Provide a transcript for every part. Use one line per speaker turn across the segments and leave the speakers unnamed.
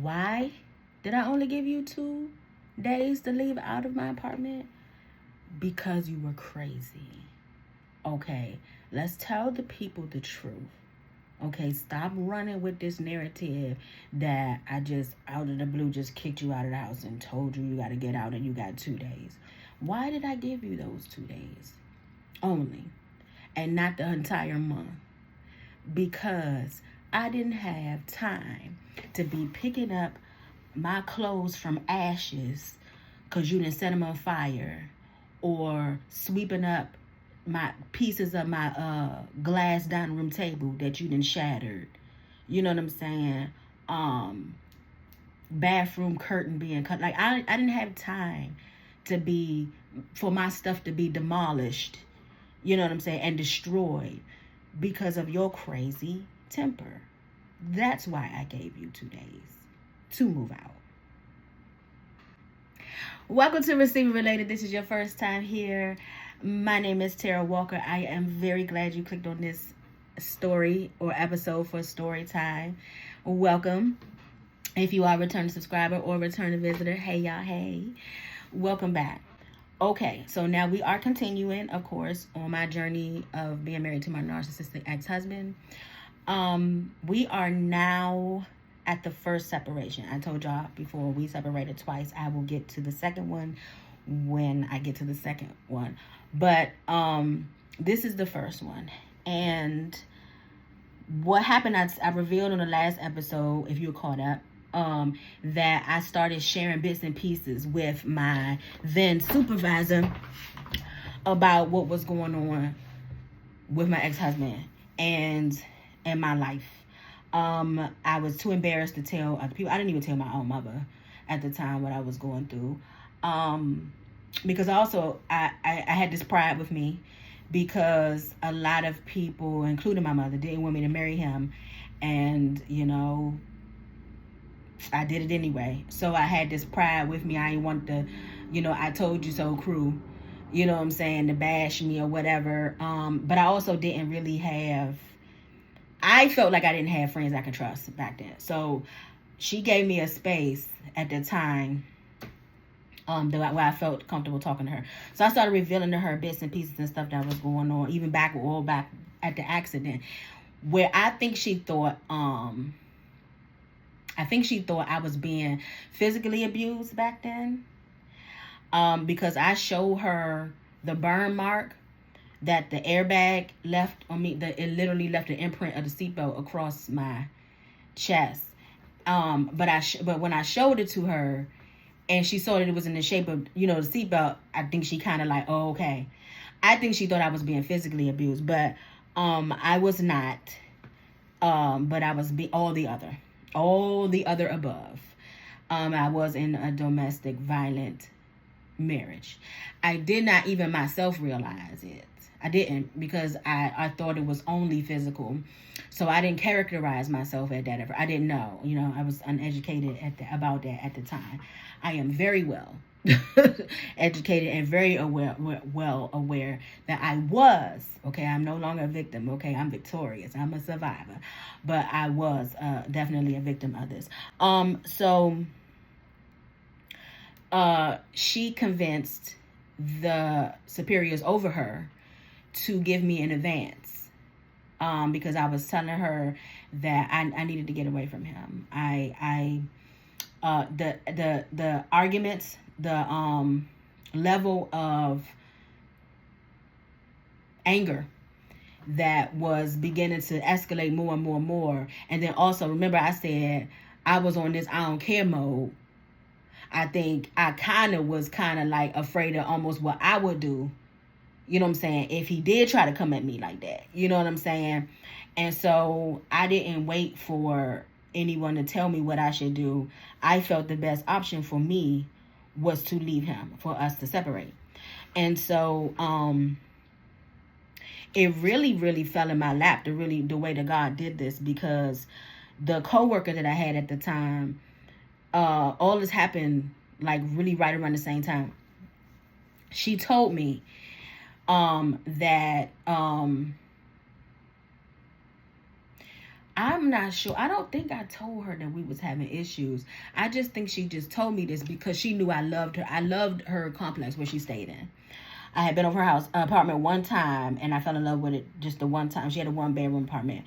Why did I only give you 2 days to leave out of my apartment? Because you were crazy. Okay, let's tell the people the truth. Okay, stop running with this narrative that I just out of the blue just kicked you out of the house and told you got to get out and you got 2 days. Why did I give you those 2 days only and not the entire month? Because I didn't have time to be picking up my clothes from ashes because you didn't set them on fire, or sweeping up my pieces of my glass dining room table that you done shattered. You know what I'm saying? Bathroom curtain being cut. Like I didn't have time for my stuff to be demolished. You know what I'm saying? And destroyed because of your crazy temper. That's why I gave you 2 days to move out. Welcome to Receiver Related. This is your first time here. My name is Tara Walker. I am very glad you clicked on this story or episode for story time. Welcome. If you are a returning subscriber or returning visitor, hey y'all, hey. Welcome back. Okay, so now we are continuing, of course, on my journey of being married to my narcissistic ex-husband. We are now at the first separation. I told y'all before, we separated twice. I will get to the second one when I get to the second one. But this is the first one. And what happened, I revealed on the last episode, if you were caught up, that I started sharing bits and pieces with my then supervisor about what was going on with my ex-husband and in my life. I was too embarrassed to tell other people. I didn't even tell my own mother at the time what I was going through. Because also I had this pride with me, because a lot of people, including my mother, didn't want me to marry him. And, you know, I did it anyway. So I had this pride with me. I didn't want the, I told you so crew, you know what I'm saying, to bash me or whatever. But I also didn't really have, I felt like I didn't have friends I could trust back then. So she gave me a space at the time where I felt comfortable talking to her. So I started revealing to her bits and pieces and stuff that was going on, even back at the accident, where I think she thought I was being physically abused back then, because I showed her the burn mark that the airbag left on me. It literally left an imprint of the seatbelt across my chest. But when I showed it to her, and she saw that it was in the shape of, the seatbelt, I think she kind of like, oh, okay. I think she thought I was being physically abused, but I was not. But I was all the other above. I was in a domestic violent marriage. I did not even myself realize it. I didn't, because I thought it was only physical. So I didn't characterize myself at that ever. I didn't know. I was uneducated about that at the time. I am very well educated and very well aware that I was, okay, I'm no longer a victim, okay, I'm victorious, I'm a survivor, but I was definitely a victim of this. So she convinced the superiors over her to give me an advance, because I was telling her that I needed to get away from him. The arguments, the level of anger that was beginning to escalate more and more and more. And then also, remember I said I was on this I don't care mode. I think I was like afraid of almost what I would do, you know what I'm saying, if he did try to come at me like that, you know what I'm saying? And so I didn't wait for anyone to tell me what I should do. I felt the best option for me was to leave him, for us to separate. And so it really, really fell in my lap, the way that God did this, because the coworker that I had at the time, all this happened like really right around the same time. She told me that I'm not sure. I don't think I told her that we was having issues. I just think she just told me this because she knew I loved her. I loved her complex where she stayed in. I had been over her apartment one time, and I fell in love with it just the one time. She had a 1-bedroom apartment.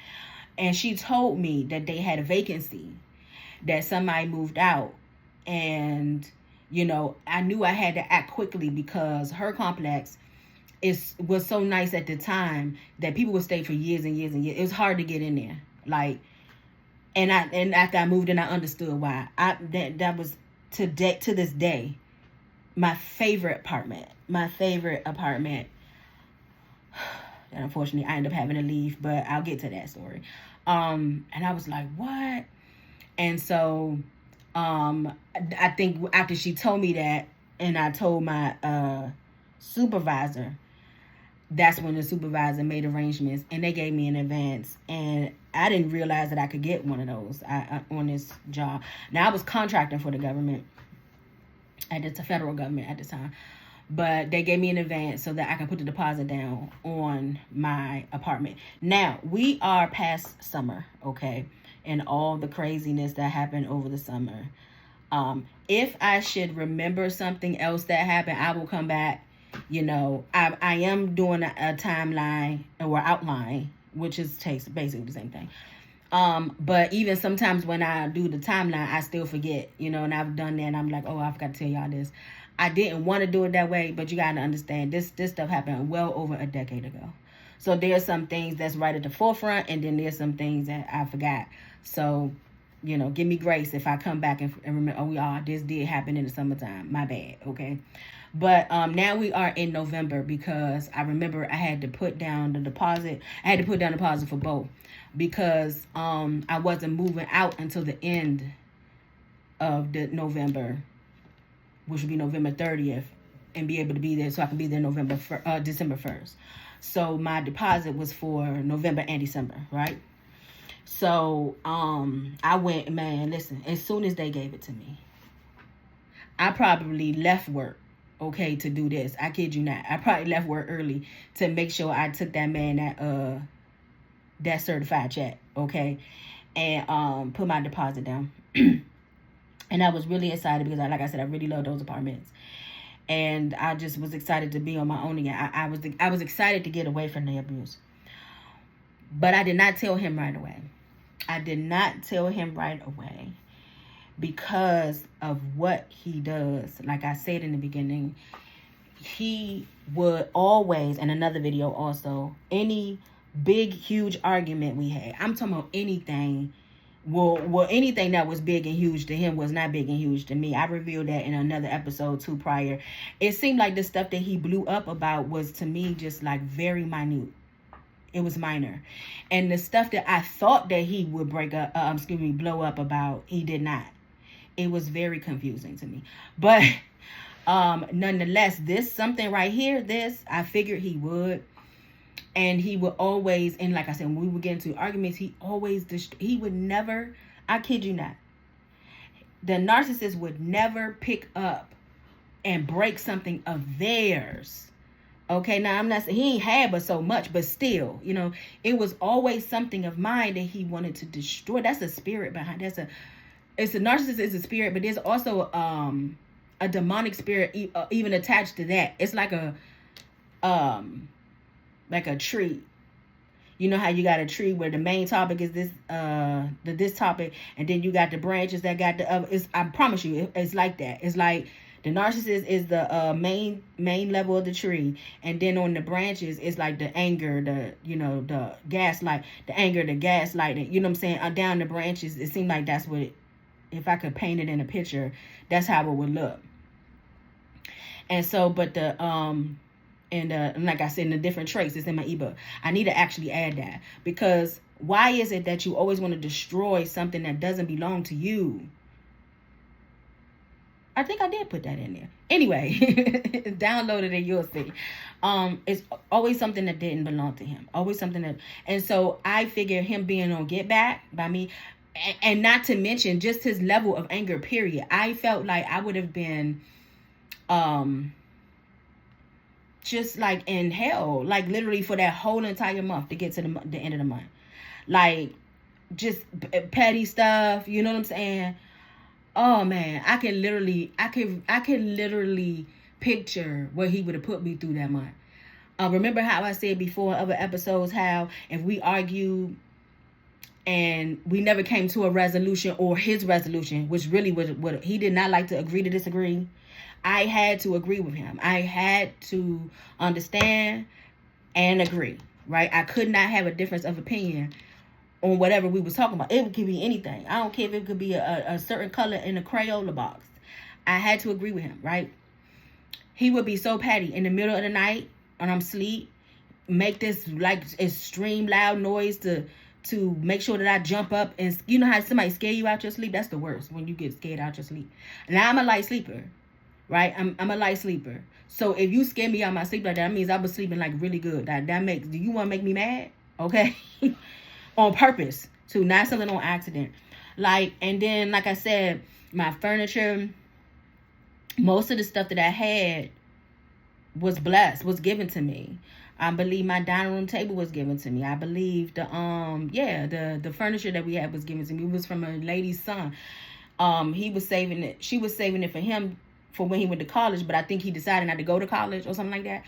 And she told me that they had a vacancy, that somebody moved out. And, you know, I knew I had to act quickly because her complex was so nice at the time that people would stay for years and years and years. It was hard to get in there. Like, and after I moved in, I understood why. That was to this day my favorite apartment. And unfortunately, I ended up having to leave, but I'll get to that story. And I was like, what? And so, I think after she told me that, and I told my supervisor, that's when the supervisor made arrangements, and they gave me an advance. And I didn't realize that I could get one of those on this job. Now, I was contracting for the government, the federal government at the time. But they gave me an advance so that I can put the deposit down on my apartment. Now, we are past summer, okay? And all the craziness that happened over the summer. If I should remember something else that happened, I will come back. You know, I am doing a timeline or outline, which takes basically the same thing. But even sometimes when I do the timeline, I still forget, you know, and I've done that, and I'm like, oh, I forgot to tell y'all this. I didn't want to do it that way, but you got to understand, this stuff happened well over a decade ago. So there's some things that's right at the forefront, and then there's some things that I forgot. So, you know, give me grace if I come back and remember, oh, this did happen in the summertime. My bad, okay? But now we are in November, because I remember I had to put down the deposit. I had to put down deposit for both, because I wasn't moving out until the end of the November, which would be November 30th, and be able to be there so I can be there December 1st. So my deposit was for November and December, right? So I went, man, listen, as soon as they gave it to me, I probably left work, okay, to do this. I kid you not. I probably left work early to make sure I took that man that certified check, okay, and put my deposit down. And I was really excited because, like I said, I really love those apartments. And I just was excited to be on my own again. I was excited to get away from the abuse. But I did not tell him right away. Because of what he does. Like I said in the beginning, he would always, in another video also, any big, huge argument we had, I'm talking about anything. Well, anything that was big and huge to him was not big and huge to me. I revealed that in another episode too prior. It seemed like the stuff that he blew up about was, to me, just like very minute. It was minor. And the stuff that I thought that he would blow up about, he did not. It was very confusing to me. But nonetheless, something right here, I figured he would. And he would always, and like I said, when we would get into arguments, he would never, I kid you not, the narcissist would never pick up and break something of theirs. Okay, now I'm not saying he ain't had but so much, but still, you know, it was always something of mine that he wanted to destroy. That's a spirit behind. It's a narcissist is a spirit, but there's also a demonic spirit even attached to that. It's like a tree. You know how you got a tree where the main topic is this topic, and then you got the branches that got the other. I promise you, it's like that. It's like the narcissist is the main level of the tree, and then on the branches it's like the anger, the gaslight, the anger, the gaslighting. You know what I'm saying? Down the branches, it seemed like that's what if I could paint it in a picture, that's how it would look. And so, but and like I said, in the different traits, it's in my ebook. I need to actually add that, because why is it that you always want to destroy something that doesn't belong to you? I think I did put that in there. Anyway, download it and you'll see. It's always something that didn't belong to him. Always something that, and so I figure him being on Get Back by me, and not to mention just his level of anger, period. I felt like I would have been, just like in hell, like literally for that whole entire month to get to the end of the month. Like, just petty stuff. You know what I'm saying? Oh man, I can literally picture what he would have put me through that month. Remember how I said before in other episodes how if we argue and we never came to a resolution, or his resolution, which really was what he did not like to agree to disagree. I had to agree with him. I had to understand and agree, right? I could not have a difference of opinion on whatever we was talking about. It could be anything. I don't care if it could be a certain color in a Crayola box. I had to agree with him, right? He would be so petty in the middle of the night when I'm asleep, make this like extreme loud noise to make sure that I jump up. And you know how somebody scare you out your sleep? That's the worst, when you get scared out your sleep. Now I'm a light sleeper, right? I'm a light sleeper. So if you scare me out my sleep like that means I was sleeping like really good. That makes, do you want to make me mad? Okay. On purpose too, not something on accident. Like, and then like I said, my furniture, most of the stuff that I had was blessed, was given to me. I believe my dining room table was given to me. I believe the furniture that we had was given to me. It was from a lady's son. He was saving it. She was saving it for him for when he went to college, but I think he decided not to go to college or something like that.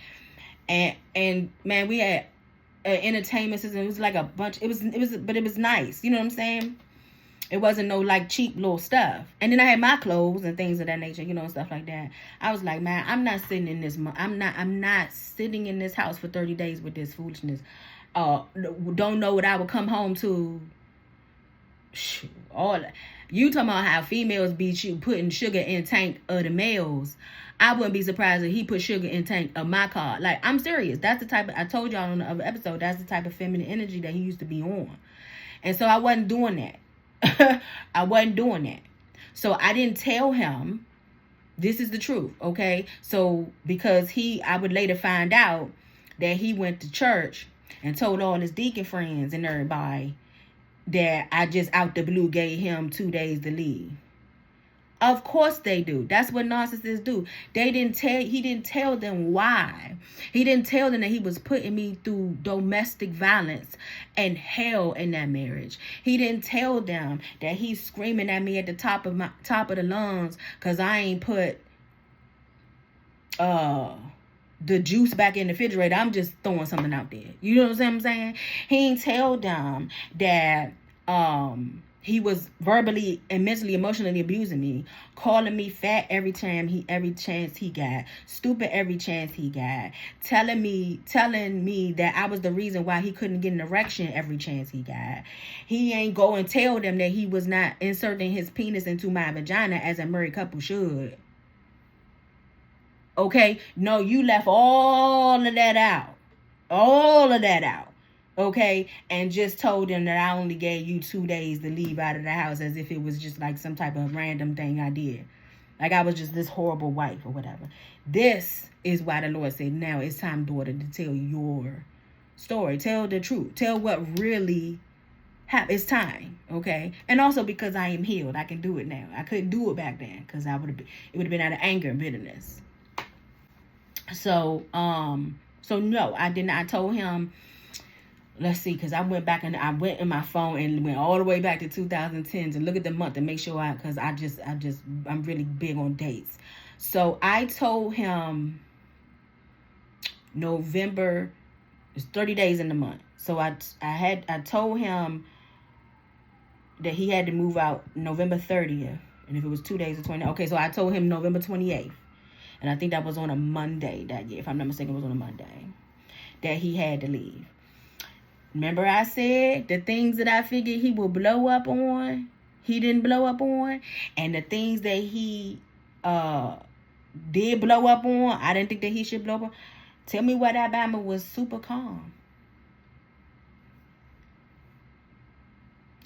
And man, we had entertainment system. It was like a bunch. It was nice. You know what I'm saying? It wasn't no like cheap little stuff. And then I had my clothes and things of that nature, you know, and stuff like that. I was like, man, I'm not sitting in this. I'm not sitting in this house for 30 days with this foolishness. Don't know what I would come home to. All that. You talking about how females be putting sugar in tank of the males. I wouldn't be surprised if he put sugar in tank of my car. Like, I'm serious. That's the type of, I told y'all on the other episode, that's the type of feminine energy that he used to be on. And so I wasn't doing that. I wasn't doing that. So I didn't tell him, this is the truth, okay? So because I would later find out that he went to church and told all his deacon friends and everybody that I just out the blue gave him 2 days to leave. Of course they do. That's what narcissists do. He didn't tell them why. He didn't tell them that he was putting me through domestic violence and hell in that marriage. He didn't tell them that he's screaming at me at the top of the lungs because I ain't put the juice back in the refrigerator. I'm just throwing something out there. You know what I'm saying? He didn't tell them that he was verbally and mentally, emotionally abusing me, calling me fat every chance he got, stupid every chance he got, telling me that I was the reason why he couldn't get an erection every chance he got. He ain't go and tell them that he was not inserting his penis into my vagina as a married couple should. Okay? No, you left all of that out. All of that out. Okay, and just told them that I only gave you 2 days to leave out of the house, as if it was just like some type of random thing I did. Like I was just this horrible wife or whatever. This is why the Lord said, now it's time, daughter, to tell your story. Tell the truth. Tell what really happened. It's time, okay? And also because I am healed, I can do it now. I couldn't do it back then because it would have been out of anger and bitterness. So no, I didn't. I told him, let's see, because I went in my phone and went all the way back to 2010 to look at the month and make sure I'm really big on dates. So I told him November, it's 30 days in the month. So I told him that he had to move out November 30th. And if it was 2 days or 20, okay, so I told him November 28th. And I think that was on a Monday that year. If I'm not mistaken, it was on a Monday that he had to leave. Remember I said the things that I figured he would blow up on, he didn't blow up on. And the things that he did blow up on, I didn't think that he should blow up on. Tell me why that Bama was super calm.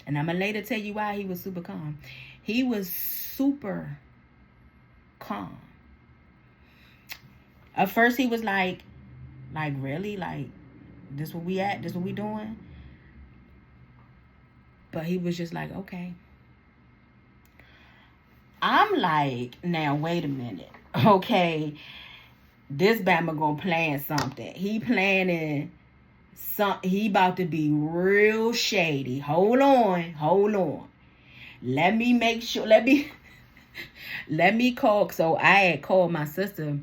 And I'm going to later tell you why he was super calm. He was super calm. At first he was like really? Like, this where we at? This what we doing? But he was just like, okay. I'm like, now wait a minute. Okay. This Bama gonna plan something. He planning he about to be real shady. Hold on. Let me make sure. Let me call. So I had called my sister,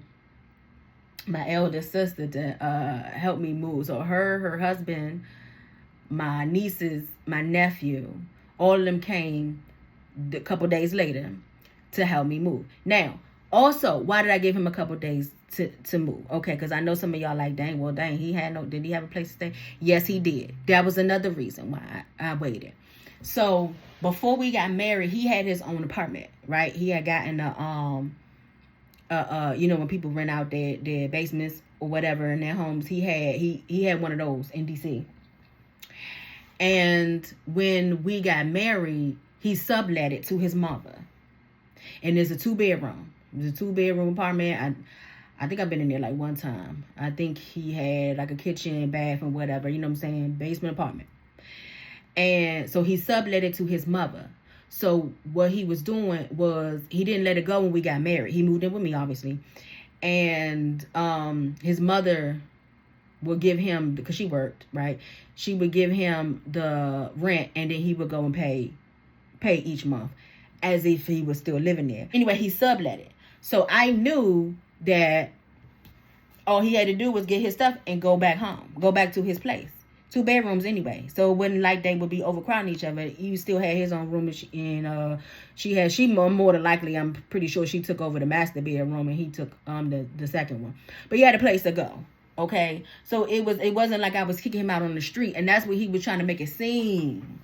my eldest sister, to help me move. So her husband, my nieces, my nephew, all of them came a couple days later to help me move. Now, also, why did I give him a couple days to move? Okay, because I know some of y'all like, dang, did he have a place to stay? Yes, he did. That was another reason why I waited. So before we got married, he had his own apartment, right? He had gotten when people rent out their basements or whatever in their homes, he had one of those in DC. And when we got married, he sublet it to his mother. And there's a 2-bedroom. It's a 2-bedroom apartment. I think I've been in there like one time. I think he had like a kitchen, bath, and whatever. You know what I'm saying? Basement apartment. And so he sublet it to his mother. So what he was doing was he didn't let it go when we got married. He moved in with me, obviously. And his mother would give him, because she worked, right? She would give him the rent, and then he would go and pay each month as if he was still living there. Anyway, he sublet it. So I knew that all he had to do was get his stuff and go back home, go back to his place. 2 bedrooms anyway, so it wasn't like they would be overcrowding each other. He still had his own room, and she more than likely, I'm pretty sure she took over the master bedroom, and he took the second one. But he had a place to go. Okay, so it wasn't like I was kicking him out on the street, and that's what he was trying to make it seem.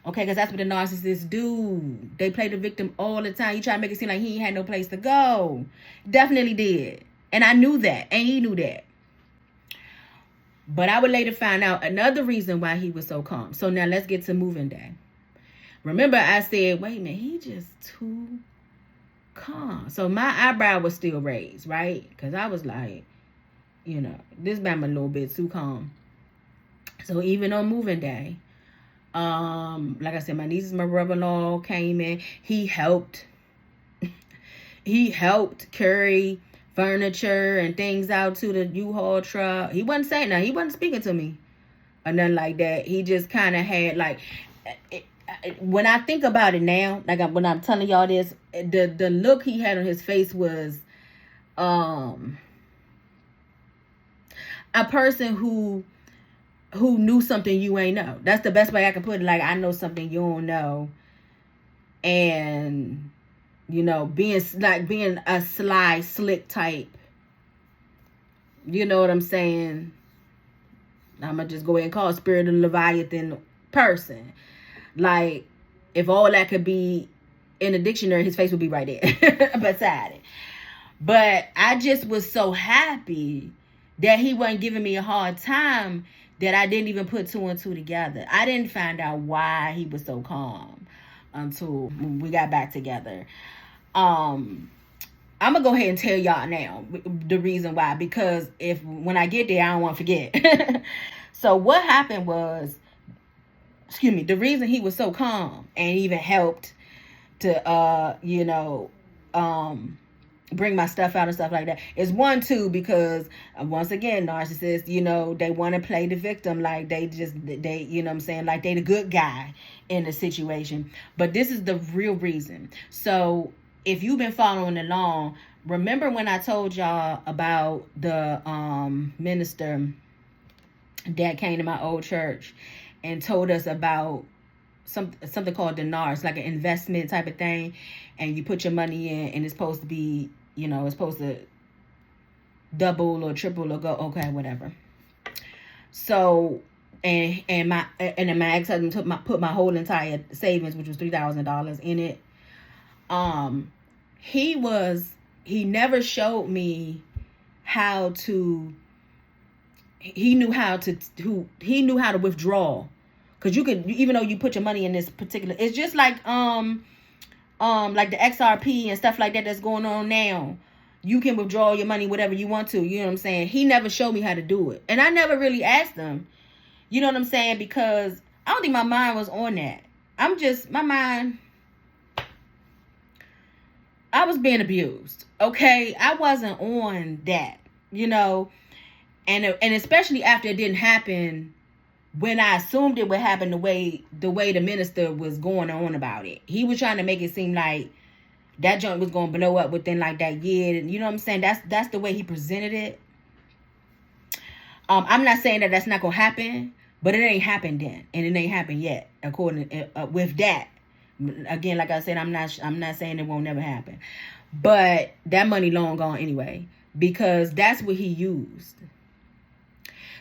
Okay, because that's what the narcissists do. They play the victim all the time. You try to make it seem like he ain't had no place to go. Definitely did, and I knew that, and he knew that. But I would later find out another reason why he was so calm. So now let's get to moving day. Remember I said, wait a minute, he just too calm. So my eyebrow was still raised, right? Because I was like, this man a little bit too calm. So even on moving day, like I said, my nieces, my brother-in-law came in. He helped carry furniture and things out to the U-Haul truck. He wasn't saying nothing. He wasn't speaking to me or nothing like that. He just kind of had like, when I think about it now, like when I'm telling y'all this, the look he had on his face was a person who knew something you ain't know. That's the best way I can put it. Like, I know something you don't know. And being a sly, slick type. You know what I'm saying? I'm going to just go ahead and call Spirit of Leviathan person. Like, if all that could be in a dictionary, his face would be right there beside it. But I just was so happy that he wasn't giving me a hard time that I didn't even put 2 and 2 together. I didn't find out why he was so calm until we got back together. I'm gonna go ahead and tell y'all now the reason why, because when I get there, I don't want to forget. So what happened was, the reason he was so calm and even helped to bring my stuff out and stuff like that is 1, 2, because once again, narcissists, they want to play the victim, like they you know what I'm saying, like they the good guy in the situation. But this is the real reason. So if you've been following along, remember when I told y'all about the minister that came to my old church and told us about something called dinars, like an investment type of thing, and you put your money in, and it's supposed to be, it's supposed to double or triple or go, okay, whatever. So, and my ex-husband put my whole entire savings, which was $3,000, in it. He never showed me how to. He knew how to withdraw. Because you could, even though you put your money in this particular, it's just like like the XRP and stuff like that that's going on now. You can withdraw your money whatever you want to. You know what I'm saying? He never showed me how to do it. And I never really asked him. You know what I'm saying? Because I don't think my mind was on that. My mind, I was being abused. Okay? I wasn't on that. And especially after it didn't happen when I assumed it would happen the way the minister was going on about it. He was trying to make it seem like that joint was going to blow up within like that year. And you know what I'm saying? That's the way he presented it. I'm not saying that that's not going to happen, but it ain't happened then. And it ain't happened yet, according with that. Again, like I said, I'm not saying it won't never happen. But that money long gone anyway, because that's what he used.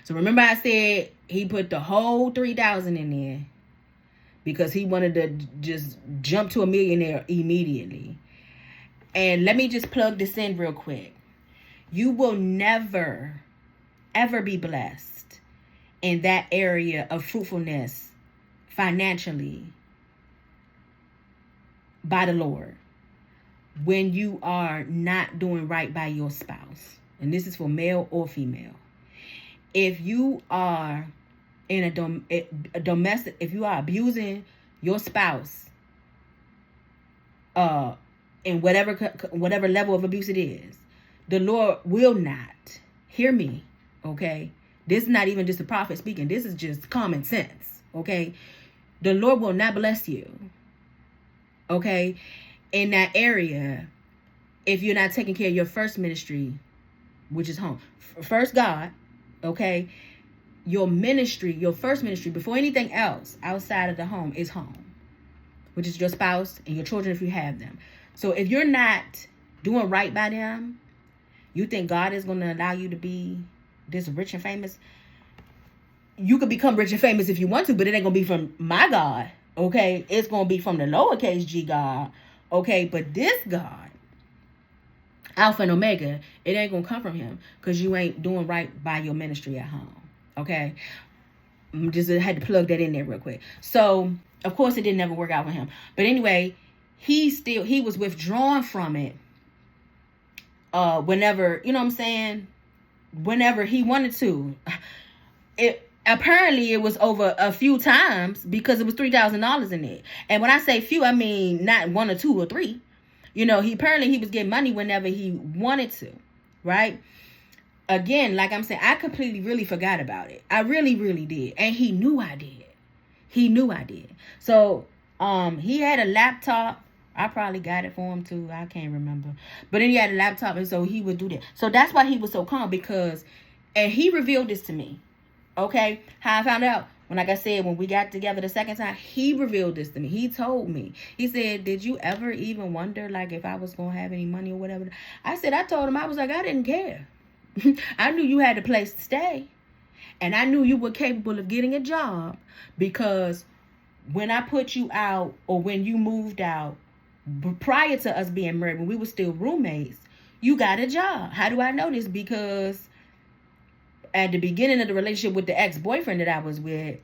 So remember I said he put the whole $3,000 in there because he wanted to just jump to a millionaire immediately. And let me just plug this in real quick. You will never, ever be blessed in that area of fruitfulness financially by the Lord when you are not doing right by your spouse. And this is for male or female. If you are in a domestic, if you are abusing your spouse, in whatever level of abuse it is, the Lord will not, hear me, okay? This is not even just a prophet speaking. This is just common sense, okay? The Lord will not bless you, okay, in that area if you're not taking care of your first ministry, which is home. First God, okay? Your ministry, your first ministry, before anything else outside of the home is home, which is your spouse and your children if you have them. So if you're not doing right by them, you think God is going to allow you to be this rich and famous? You could become rich and famous if you want to, but it ain't going to be from my God, okay? It's going to be from the lowercase g God, okay? But this God, Alpha and Omega, it ain't going to come from him because you ain't doing right by your ministry at home, okay? Just had to plug that in there real quick. So, of course, it didn't ever work out for him. But anyway, he was withdrawn from it whenever, you know what I'm saying, whenever he wanted to. Apparently it was over a few times because it was $3,000 in it. And when I say few, I mean not one or two or three. You know, he was getting money whenever he wanted to, right? Again, like I'm saying, I completely really forgot about it. I really, really did. And he knew I did. He knew I did. So, he had a laptop. I probably got it for him too. I can't remember. But then he had a laptop, and so he would do that. So that's why he was so calm, because, and he revealed this to me. Okay? How I found out, when, like I said, when we got together the second time, he revealed this to me. He told me. He said, did you ever even wonder, like, if I was going to have any money or whatever? I said, I told him, I was like, I didn't care. I knew you had a place to stay. And I knew you were capable of getting a job, because when I put you out, or when you moved out, prior to us being married, when we were still roommates, you got a job. How do I know this? Because at the beginning of the relationship with the ex-boyfriend that I was with,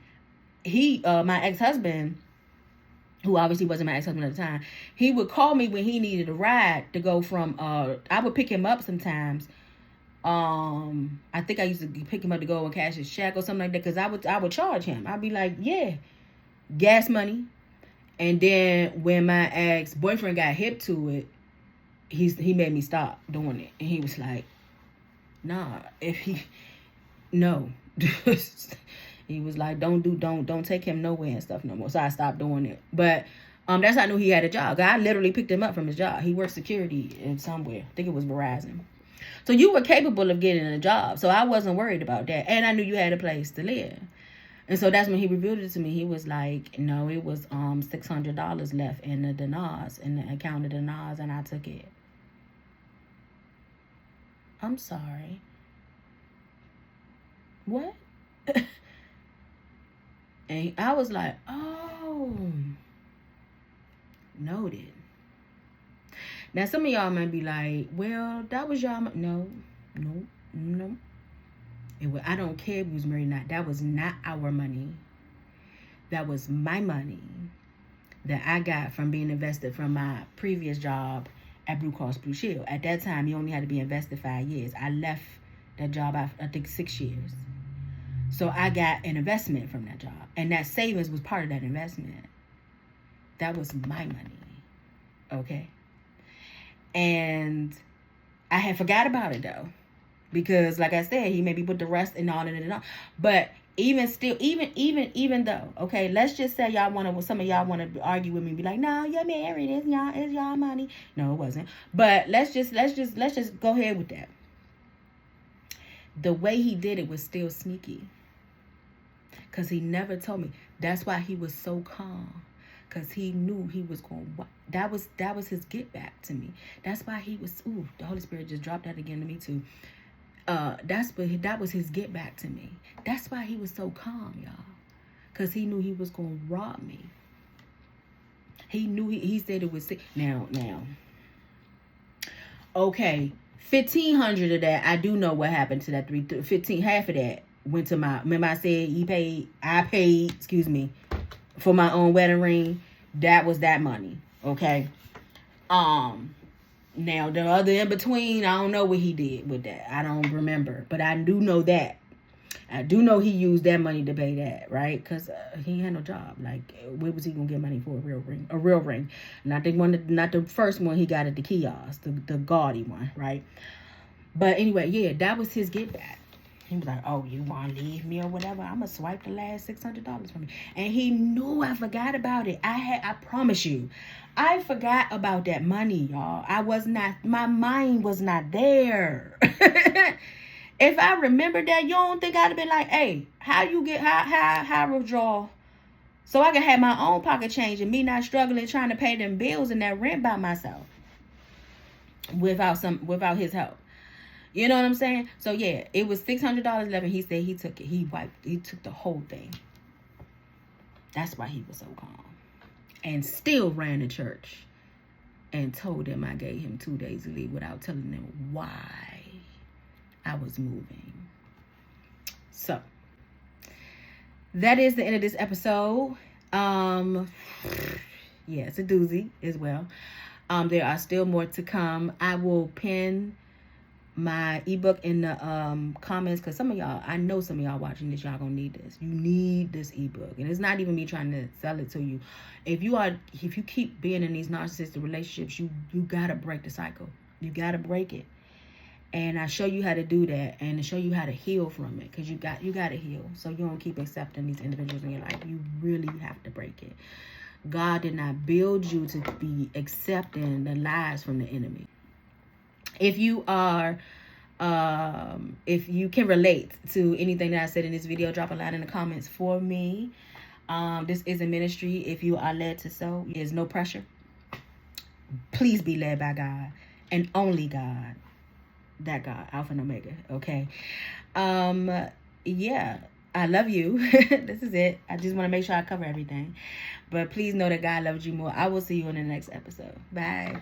my ex-husband, who obviously wasn't my ex-husband at the time, he would call me when he needed a ride to go from, I would pick him up sometimes. I think I used to pick him up to go and cash his check or something like that, because I would charge him. I'd be like, yeah, gas money. And then when my ex-boyfriend got hip to it, he made me stop doing it. And he was like, nah, no. He was like, don't take him nowhere and stuff no more. So I stopped doing it. But that's how I knew he had a job. I literally picked him up from his job. He worked security in somewhere. I think it was Verizon. So you were capable of getting a job. So I wasn't worried about that. And I knew you had a place to live. And so that's when he revealed it to me. He was like, no, it was $600 left in the dinars, in the account of dinars, and I took it. I'm sorry. What? And I was like, oh, noted. Now, some of y'all might be like, well, that was y'all. No. I don't care if we was married or not. That was not our money. That was my money that I got from being invested from my previous job at Blue Cross Blue Shield. At that time, you only had to be invested 5 years. I left that job after, I think, 6 years. So I got an investment from that job. And that savings was part of that investment. That was my money. Okay? And I had forgot about it, though. because, like I said, he maybe put the rest and all and all. But even still, even though, okay, let's just say some of y'all want to argue with me, be like, no, you're married, it's y'all money. No, it wasn't. But let's just go ahead with that. The way he did it was still sneaky, because he never told me. That's why he was so calm, because he knew he was going. That was his get back to me. That's why he was. Ooh, the Holy Spirit just dropped that again to me too. That was his get back to me. That's why he was so calm, y'all, because he knew he was gonna rob me. He knew he said it was now. Okay, 1,500 of that, I do know what happened to that 15. Half of that went to my. Remember I said I paid. Excuse me, for my own wedding ring. That was that money. Okay. Now, the other in between, I don't know what he did with that. I don't remember. But I do know that. I do know he used that money to pay that, right? Because he had no job. Like, where was he going to get money for a real ring? A real ring. Not the first one he got at the kiosk. The gaudy one, right? But anyway, yeah, that was his get back. He was like, oh, you want to leave me or whatever? I'm going to swipe the last $600 from me. And he knew I forgot about it. I promise you, I forgot about that money, y'all. My mind was not there. If I remembered that, you don't think I'd have been like, hey, how withdraw? So I can have my own pocket change and me not struggling trying to pay them bills and that rent by myself without his help. You know what I'm saying? So yeah, it was $600 left, and he said he took it. He took the whole thing. That's why he was so calm. And still ran the church and told them I gave him 2 days to leave without telling them why I was moving. So that is the end of this episode. Yeah, it's a doozy as well. There are still more to come. I will pin my ebook in the comments, because I know some of y'all watching this, y'all gonna need this. You need this ebook, and it's not even me trying to sell it to you. If you keep being in these narcissistic relationships, you gotta break the cycle. You gotta break it, and I show you how to do that, and to show you how to heal from it, because you gotta heal, so you don't keep accepting these individuals in your life. You really have to break it. God did not build you to be accepting the lies from the enemy. If you can relate to anything that I said in this video, drop a line in the comments for me. This is a ministry. If you are led to sow, there's no pressure. Please be led by God, and only God. That God, Alpha and Omega. Okay. Yeah, I love you. This is it. I just want to make sure I cover everything. But please know that God loves you more. I will see you in the next episode. Bye.